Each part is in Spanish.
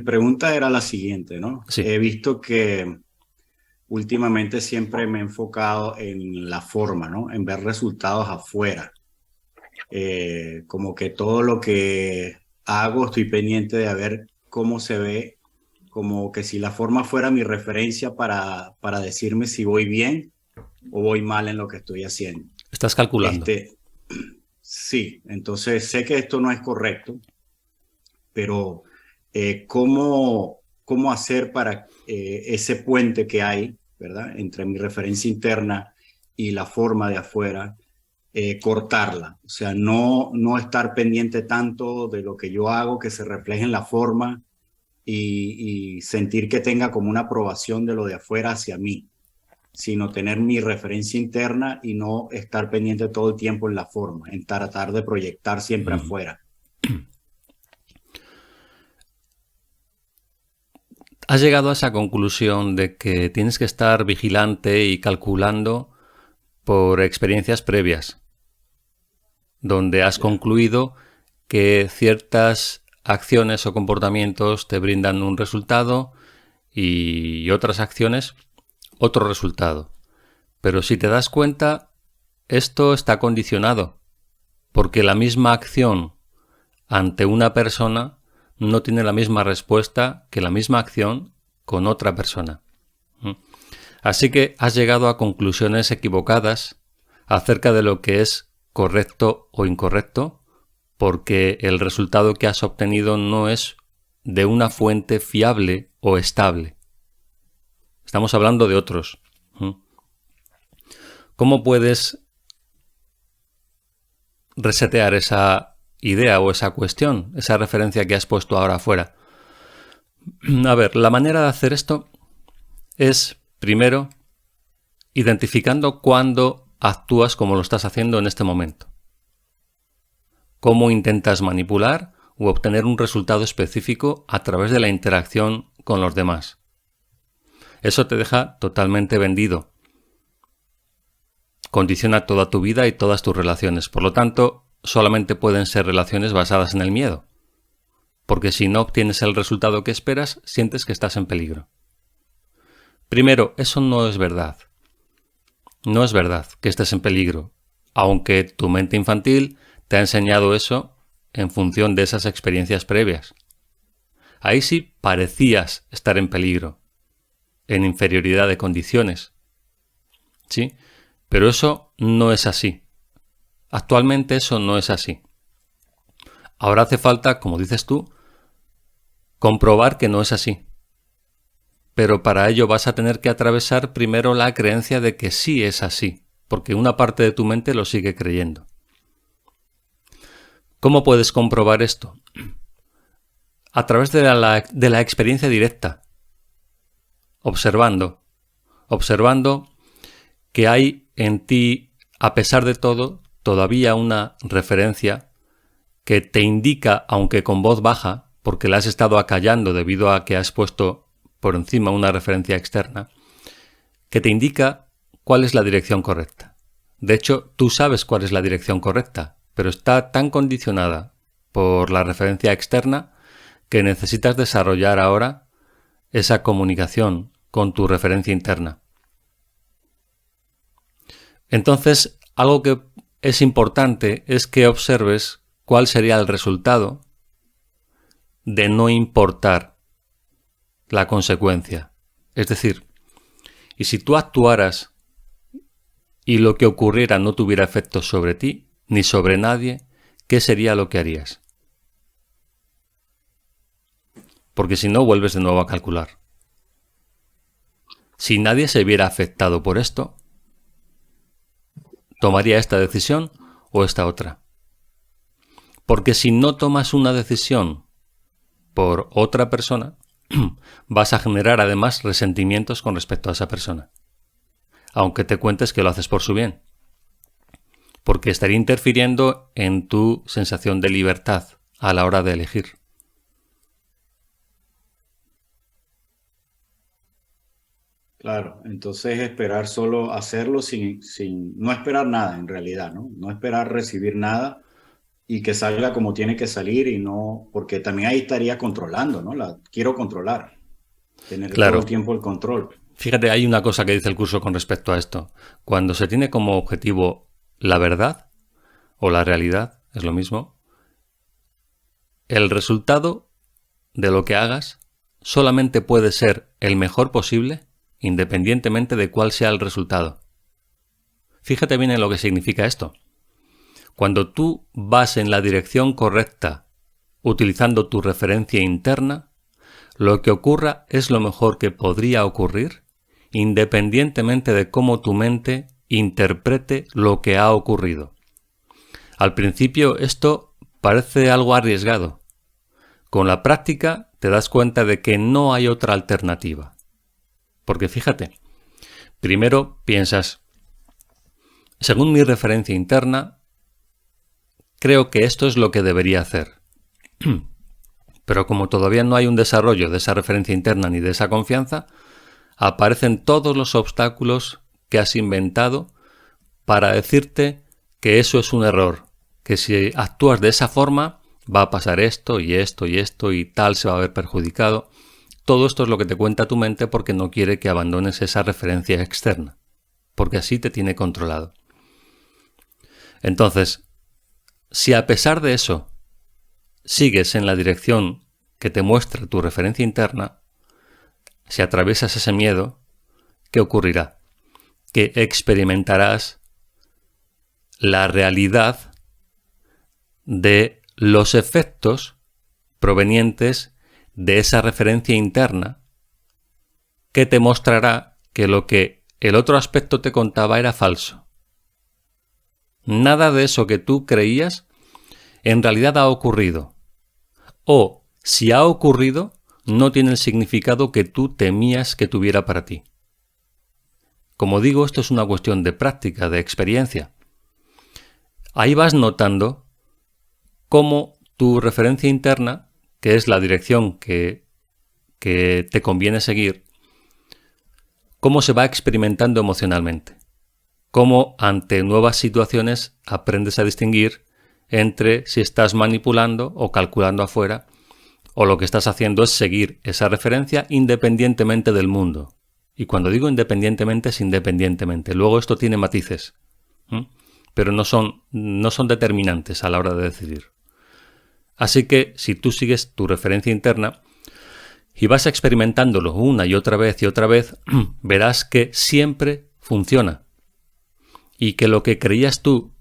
pregunta era la siguiente, ¿no? Sí, He visto que últimamente siempre me he enfocado en la forma, ¿no? En ver resultados afuera. Como que todo lo que hago estoy pendiente de ver cómo se ve, como que si la forma fuera mi referencia para decirme si voy bien o voy mal en lo que estoy haciendo. estás calculando. Este, sí, entonces sé que esto no es correcto, pero ¿cómo hacer para ese puente que hay, ¿verdad? Entre mi referencia interna y la forma de afuera, cortarla? O sea, no estar pendiente tanto de lo que yo hago, que se refleje en la forma y sentir que tenga como una aprobación de lo de afuera hacia mí, sino tener mi referencia interna y no estar pendiente todo el tiempo en la forma, en tratar de proyectar siempre Mm. afuera. Has llegado a esa conclusión de que tienes que estar vigilante y calculando por experiencias previas, donde has Ya. concluido que ciertas acciones o comportamientos te brindan un resultado y otras acciones otro resultado. Pero si te das cuenta, esto está condicionado, porque la misma acción ante una persona no tiene la misma respuesta que la misma acción con otra persona. Así que has llegado a conclusiones equivocadas acerca de lo que es correcto o incorrecto, porque el resultado que has obtenido no es de una fuente fiable o estable. Estamos hablando de otros. ¿Cómo puedes resetear esa idea o esa cuestión, esa referencia que has puesto ahora afuera? A ver, la manera de hacer esto es, primero, identificando cuándo actúas como lo estás haciendo en este momento. Cómo intentas manipular u obtener un resultado específico a través de la interacción con los demás. Eso te deja totalmente vendido. Condiciona toda tu vida y todas tus relaciones. Por lo tanto, solamente pueden ser relaciones basadas en el miedo. Porque si no obtienes el resultado que esperas, sientes que estás en peligro. Primero, eso no es verdad. No es verdad que estés en peligro, aunque tu mente infantil te ha enseñado eso en función de esas experiencias previas. Ahí sí parecías estar en peligro, en inferioridad de condiciones. ¿Sí? Pero eso no es así. Actualmente eso no es así. Ahora hace falta, como dices tú, comprobar que no es así. Pero para ello vas a tener que atravesar primero la creencia de que sí es así, porque una parte de tu mente lo sigue creyendo. ¿Cómo puedes comprobar esto? A través de la experiencia directa, observando, observando que hay en ti, a pesar de todo, todavía una referencia que te indica, aunque con voz baja, porque la has estado acallando debido a que has puesto por encima una referencia externa, que te indica cuál es la dirección correcta. De hecho, tú sabes cuál es la dirección correcta, pero está tan condicionada por la referencia externa que necesitas desarrollar ahora esa comunicación con tu referencia interna. Entonces, algo que es importante es que observes cuál sería el resultado de no importar la consecuencia. Es decir, y si tú actuaras y lo que ocurriera no tuviera efectos sobre ti ni sobre nadie, ¿qué sería lo que harías? Porque si no, vuelves de nuevo a calcular. Si nadie se viera afectado por esto, ¿tomaría esta decisión o esta otra? Porque si no tomas una decisión por otra persona, vas a generar además resentimientos con respecto a esa persona, aunque te cuentes que lo haces por su bien, porque estaría interfiriendo en tu sensación de libertad a la hora de elegir. Claro, entonces esperar solo hacerlo no esperar nada en realidad, ¿no? No esperar recibir nada y que salga como tiene que salir y no, porque también ahí estaría controlando, ¿no? Quiero controlar, tener todo el Claro. tiempo el control. Fíjate, hay una cosa que dice el curso con respecto a esto. Cuando se tiene como objetivo la verdad o la realidad, es lo mismo, el resultado de lo que hagas solamente puede ser el mejor posible independientemente de cuál sea el resultado. Fíjate bien en lo que significa esto. Cuando tú vas en la dirección correcta utilizando tu referencia interna, lo que ocurra es lo mejor que podría ocurrir independientemente de cómo tu mente interprete lo que ha ocurrido. Al principio esto parece algo arriesgado. Con la práctica te das cuenta de que no hay otra alternativa. Porque fíjate, primero piensas, según mi referencia interna, creo que esto es lo que debería hacer. Pero como todavía no hay un desarrollo de esa referencia interna ni de esa confianza, aparecen todos los obstáculos que has inventado para decirte que eso es un error, que si actúas de esa forma va a pasar esto y esto y esto y tal se va a ver perjudicado. Todo esto es lo que te cuenta tu mente porque no quiere que abandones esa referencia externa, porque así te tiene controlado. Entonces, si a pesar de eso sigues en la dirección que te muestra tu referencia interna, si atraviesas ese miedo, ¿qué ocurrirá? Que experimentarás la realidad de los efectos provenientes de esa referencia interna que te mostrará que lo que el otro aspecto te contaba era falso. Nada de eso que tú creías en realidad ha ocurrido. O, si ha ocurrido, no tiene el significado que tú temías que tuviera para ti. Como digo, esto es una cuestión de práctica, de experiencia. Ahí vas notando cómo tu referencia interna, que es la dirección que te conviene seguir, cómo se va experimentando emocionalmente. Cómo ante nuevas situaciones aprendes a distinguir entre si estás manipulando o calculando afuera, o lo que estás haciendo es seguir esa referencia independientemente del mundo. Y cuando digo independientemente, es independientemente. Luego esto tiene matices, pero no son determinantes a la hora de decidir. Así que si tú sigues tu referencia interna y vas experimentándolo una y otra vez, verás que siempre funciona. Y que lo que creías tú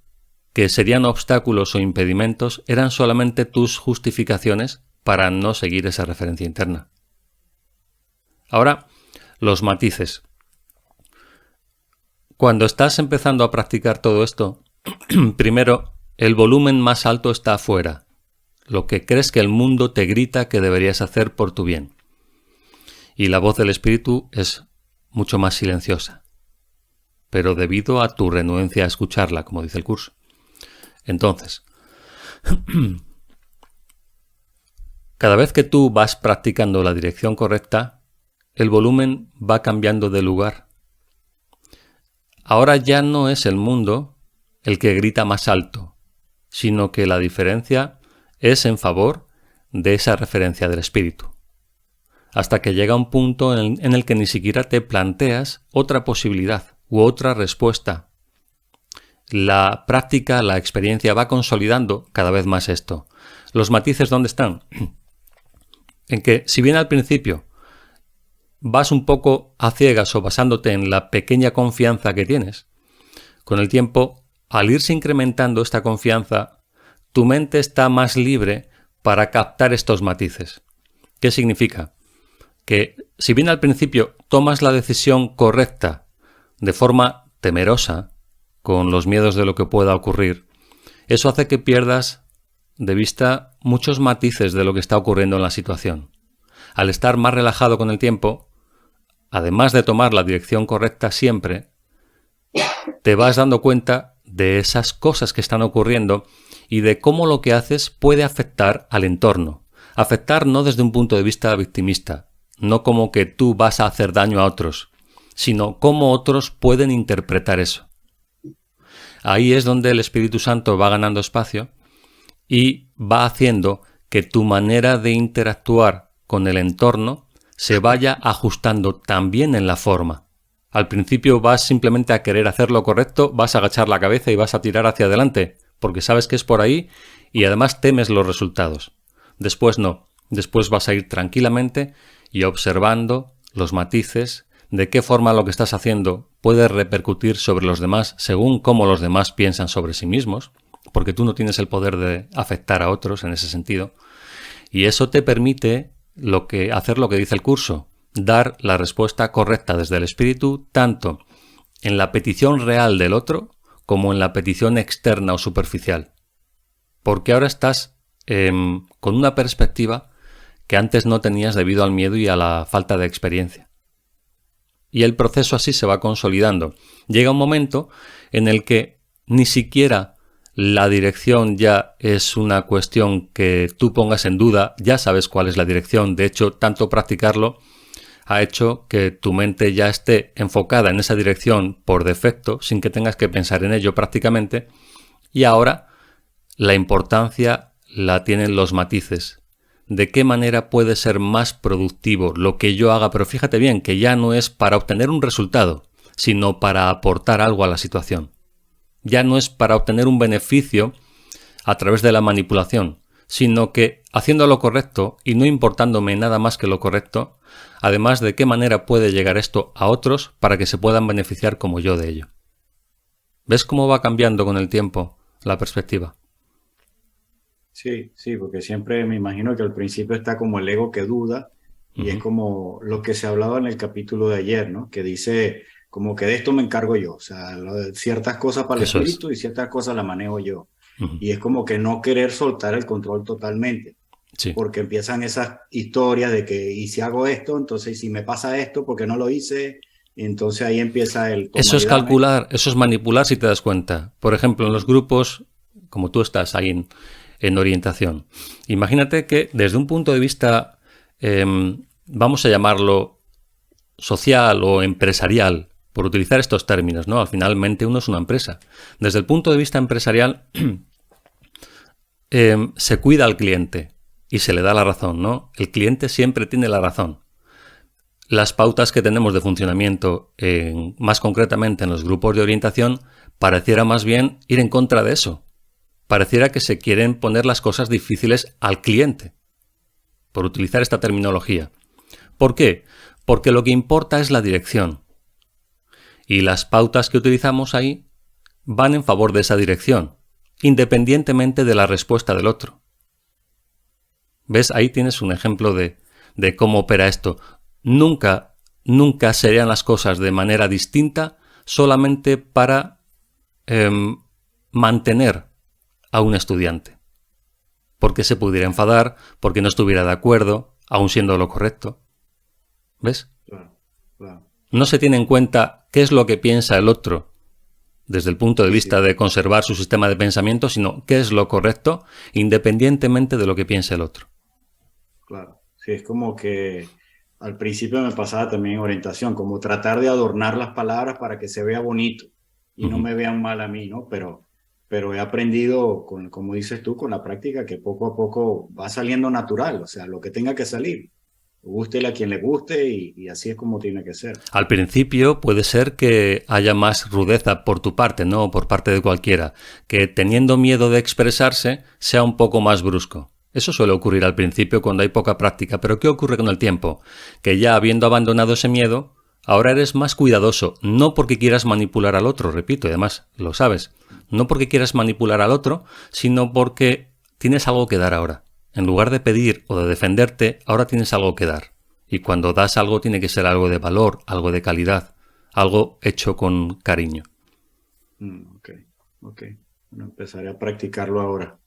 que serían obstáculos o impedimentos eran solamente tus justificaciones para no seguir esa referencia interna. Ahora, los matices. Cuando estás empezando a practicar todo esto, primero, el volumen más alto está afuera, lo que crees que el mundo te grita que deberías hacer por tu bien. Y la voz del espíritu es mucho más silenciosa, pero debido a tu renuencia a escucharla, como dice el curso. Entonces, cada vez que tú vas practicando la dirección correcta, el volumen va cambiando de lugar. Ahora ya no es el mundo el que grita más alto, sino que la diferencia es en favor de esa referencia del espíritu. Hasta que llega un punto en el que ni siquiera te planteas otra posibilidad u otra respuesta. La práctica, la experiencia va consolidando cada vez más esto. ¿Los matices dónde están? En que si bien al principio vas un poco a ciegas o basándote en la pequeña confianza que tienes, con el tiempo, al irse incrementando esta confianza, tu mente está más libre para captar estos matices. ¿Qué significa? Que si bien al principio tomas la decisión correcta de forma temerosa, con los miedos de lo que pueda ocurrir, eso hace que pierdas de vista muchos matices de lo que está ocurriendo en la situación. Al estar más relajado con el tiempo, además de tomar la dirección correcta siempre, te vas dando cuenta de esas cosas que están ocurriendo y de cómo lo que haces puede afectar al entorno. Afectar no desde un punto de vista victimista, no como que tú vas a hacer daño a otros, sino cómo otros pueden interpretar eso. Ahí es donde el Espíritu Santo va ganando espacio y va haciendo que tu manera de interactuar con el entorno se vaya ajustando también en la forma. Al principio vas simplemente a querer hacer lo correcto, vas a agachar la cabeza y vas a tirar hacia adelante, porque sabes que es por ahí y además temes los resultados. Después no, después vas a ir tranquilamente y observando los matices, de qué forma lo que estás haciendo puede repercutir sobre los demás según cómo los demás piensan sobre sí mismos, porque tú no tienes el poder de afectar a otros en ese sentido, y eso te permite hacer lo que dice el curso, dar la respuesta correcta desde el espíritu, tanto en la petición real del otro como en la petición externa o superficial. Porque ahora estás con una perspectiva que antes no tenías debido al miedo y a la falta de experiencia. Y el proceso así se va consolidando. Llega un momento en el que ni siquiera la dirección ya es una cuestión que tú pongas en duda, ya sabes cuál es la dirección. De hecho, tanto practicarlo ha hecho que tu mente ya esté enfocada en esa dirección por defecto, sin que tengas que pensar en ello prácticamente. Y ahora la importancia la tienen los matices. ¿De qué manera puede ser más productivo lo que yo haga? Pero fíjate bien que ya no es para obtener un resultado, sino para aportar algo a la situación. Ya no es para obtener un beneficio a través de la manipulación, sino que haciendo lo correcto y no importándome nada más que lo correcto, además de qué manera puede llegar esto a otros para que se puedan beneficiar como yo de ello. ¿Ves cómo va cambiando con el tiempo la perspectiva? Sí, sí, porque siempre me imagino que al principio está como el ego que duda y es como lo que se hablaba en el capítulo de ayer, ¿no? Que dice como que de esto me encargo yo, o sea, ciertas cosas para el Eso es. espíritu y ciertas cosas las manejo yo. Y es como que no querer soltar el control totalmente, Sí. porque empiezan esas historias de que, y si hago esto, entonces si me pasa esto, porque no lo hice, entonces ahí empieza el Eso toma y es dame. calcular, eso es manipular si te das cuenta. Por ejemplo, en los grupos, como tú estás ahí en orientación, imagínate que desde un punto de vista, vamos a llamarlo social o empresarial, por utilizar estos términos, ¿no? Al finalmente uno es una empresa. Desde el punto de vista empresarial, se cuida al cliente y se le da la razón, ¿no? El cliente siempre tiene la razón. Las pautas que tenemos de funcionamiento, más concretamente en los grupos de orientación, pareciera más bien ir en contra de eso. Pareciera que se quieren poner las cosas difíciles al cliente, por utilizar esta terminología. ¿Por qué? Porque lo que importa es la dirección. Y las pautas que utilizamos ahí van en favor de esa dirección, independientemente de la respuesta del otro. ¿Ves? Ahí tienes un ejemplo de cómo opera esto. Nunca serían las cosas de manera distinta solamente para mantener a un estudiante. Porque se pudiera enfadar, porque no estuviera de acuerdo, aun siendo lo correcto. ¿Ves? Claro, claro. No se tiene en cuenta qué es lo que piensa el otro desde el punto de vista de conservar su sistema de pensamiento, sino qué es lo correcto independientemente de lo que piense el otro. Claro, sí, es como que al principio me pasaba también en orientación, como tratar de adornar las palabras para que se vea bonito y no me vean mal a mí, ¿no? Pero he aprendido, como dices tú, con la práctica, que poco a poco va saliendo natural, o sea, lo que tenga que salir, gústele a quien le guste y así es como tiene que ser. Al principio puede ser que haya más rudeza por tu parte, no por parte de cualquiera, que teniendo miedo de expresarse sea un poco más brusco. Eso suele ocurrir al principio cuando hay poca práctica, pero ¿qué ocurre con el tiempo? Que ya habiendo abandonado ese miedo, ahora eres más cuidadoso, no porque quieras manipular al otro, repito, y además lo sabes, no porque quieras manipular al otro, sino porque tienes algo que dar ahora. En lugar de pedir o de defenderte, ahora tienes algo que dar. Y cuando das algo tiene que ser algo de valor, algo de calidad, algo hecho con cariño. Ok. Bueno, empezaré a practicarlo ahora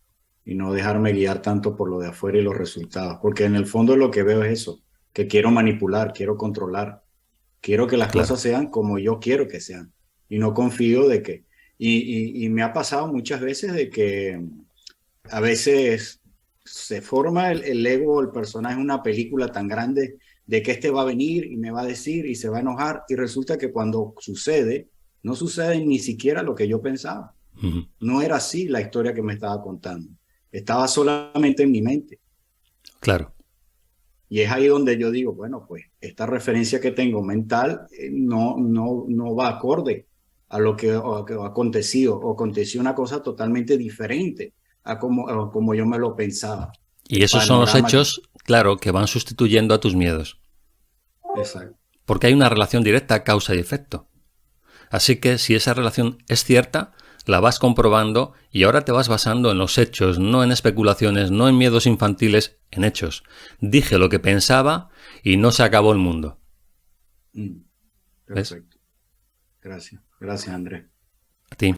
y no dejarme guiar tanto por lo de afuera y los resultados, porque en el fondo lo que veo es eso, que quiero manipular, quiero controlar, quiero que las Claro. cosas sean como yo quiero que sean y no confío de que, y me ha pasado muchas veces de que a veces se forma el ego, el personaje en una película tan grande de que este va a venir y me va a decir y se va a enojar y resulta que cuando sucede, no sucede ni siquiera lo que yo pensaba. Uh-huh. No era así la historia que me estaba contando. estaba solamente en mi mente. Claro. Y es ahí donde yo digo, bueno, pues esta referencia que tengo mental no va acorde a que ha acontecido, o aconteció una cosa totalmente diferente a como yo me lo pensaba. Y El esos son los panorama. hechos, claro, que van sustituyendo a tus miedos. Exacto. Porque hay una relación directa causa y efecto. Así que si esa relación es cierta, la vas comprobando y ahora te vas basando en los hechos, no en especulaciones, no en miedos infantiles, en hechos. Dije lo que pensaba y no se acabó el mundo. ¿Ves? Perfecto. Gracias. Gracias, Andrés. A ti.